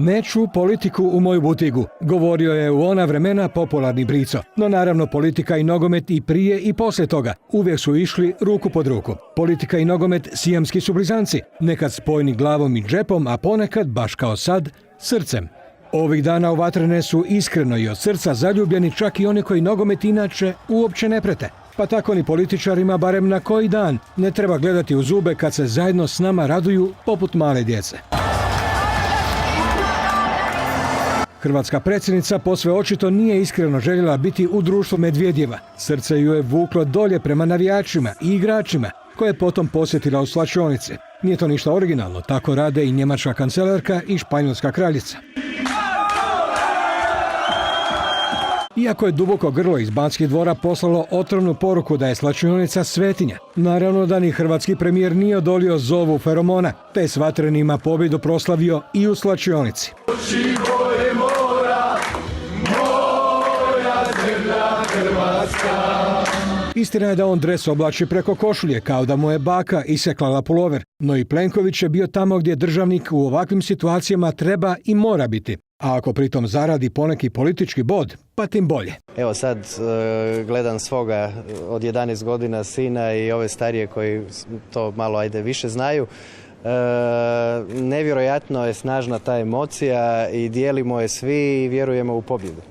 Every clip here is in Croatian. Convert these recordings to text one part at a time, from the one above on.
Neću politiku u moju butigu, govorio je u ona vremena popularni Brico. No naravno politika i nogomet i prije i poslije toga uvijek su išli ruku pod ruku. Politika i nogomet sijamski su blizanci, nekad spojeni glavom i džepom, a ponekad, baš kao sad, srcem. Ovih dana u vatrene su iskreno i od srca zaljubljeni čak i oni koji nogomet inače uopće ne prete. Pa tako ni političarima barem na koji dan ne treba gledati u zube kad se zajedno s nama raduju poput male djece. Hrvatska predsjednica posve očito nije iskreno željela biti u društvu Medvedjeva. Srce ju je vuklo dolje prema navijačima i igračima, koje je potom posjetila u slačionici. Nije to ništa originalno, tako rade i njemačka kancelarka i španjolska kraljica. Iako je duboko grlo iz Banskih dvora poslalo otrovnu poruku da je slačionica svetinja, naravno da ni hrvatski premijer nije odolio zovu feromona, te je s vatrenima pobjedu proslavio i u slačionici. Istina je da on dres oblači preko košulje, kao da mu je baka iseklala pulover, no i Plenković je bio tamo gdje državnik u ovakvim situacijama treba i mora biti. A ako pritom zaradi poneki politički bod, pa tim bolje. Evo sad gledam svoga od 11 godina sina i ove starije koji to malo više znaju. Nevjerojatno je snažna ta emocija i dijelimo je svi i vjerujemo u pobjedu.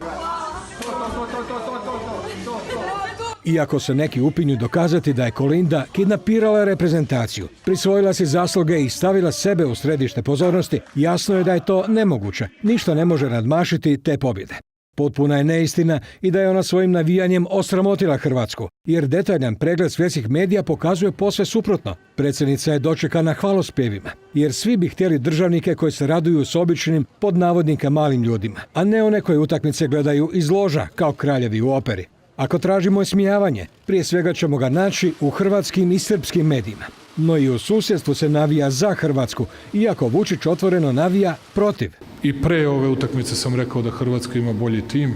Iako se neki upinju dokazati da je Kolinda kidnapirala reprezentaciju, prisvojila si zasluge i stavila sebe u središte pozornosti, jasno je da je to nemoguće. Ništa ne može nadmašiti te pobjede. Potpuna je neistina i da je ona svojim navijanjem osramotila Hrvatsku, jer detaljan pregled svjetskih medija pokazuje posve suprotno. Predsjednica je dočekana hvalospjevima, jer svi bi htjeli državnike koji se raduju s običnim, pod navodnika, malim ljudima, a ne one koje utakmice gledaju iz loža, kao kraljevi u operi. Ako tražimo ismijavanje, prije svega ćemo ga naći u hrvatskim i srpskim medijima. No i u susjedstvu se navija za Hrvatsku, iako Vučić otvoreno navija protiv. I pre ove utakmice sam rekao da Hrvatska ima bolji tim,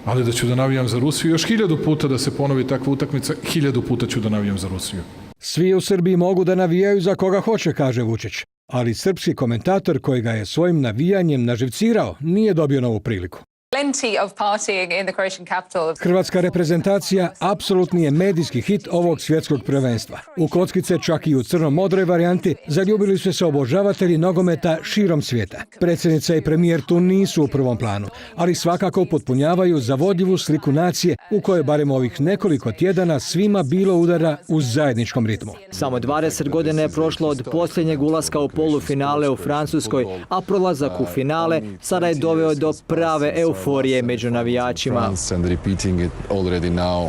ali da ću da navijam za Rusiju. Još 1000 puta da se ponovi takva utakmica, 1000 puta ću da navijam za Rusiju. Svi u Srbiji mogu da navijaju za koga hoće, kaže Vučić. Ali srpski komentator koji ga je svojim navijanjem naživcirao nije dobio novu priliku. Hrvatska reprezentacija apsolutni je medijski hit ovog svjetskog prvenstva. U kockice, čak i u crno-modroj varijanti, zaljubili su se obožavatelji nogometa širom svijeta. Predsjednica i premijer tu nisu u prvom planu, ali svakako upotpunjavaju zavodljivu sliku nacije u kojoj barem ovih nekoliko tjedana svima bilo udara u zajedničkom ritmu. Samo 20 godina je prošlo od posljednjeg ulaska u polufinale u Francuskoj, a prolazak u finale sada je doveo do prave euforije među navijačima. And repeating it already now,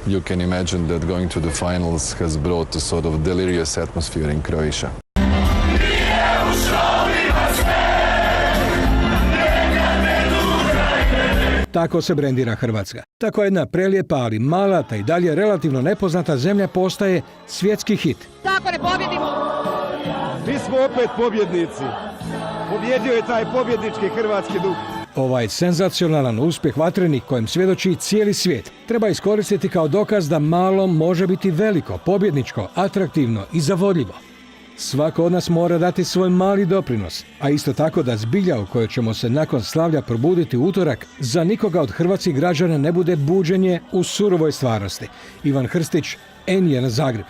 you can imagine that going to the finals has brought a sort of delirious atmosphere in Croatia. Tako se brendira Hrvatska. Tako jedna prelijepa, ali mala, ta i dalje relativno nepoznata zemlja postaje svjetski hit. Tako ne pobjedimo! Mi smo opet pobjednici. Pobjedio je taj pobjednički hrvatski duh. Ovaj senzacionalan uspjeh vatrenih kojem svjedoči cijeli svijet treba iskoristiti kao dokaz da malo može biti veliko, pobjedničko, atraktivno i zavodljivo. Svako od nas mora dati svoj mali doprinos, a isto tako da zbilja u kojoj ćemo se nakon slavlja probuditi u utorak za nikoga od hrvatskih građana ne bude buđenje u surovoj stvarnosti. Ivan Hrstić, N1 Zagreb.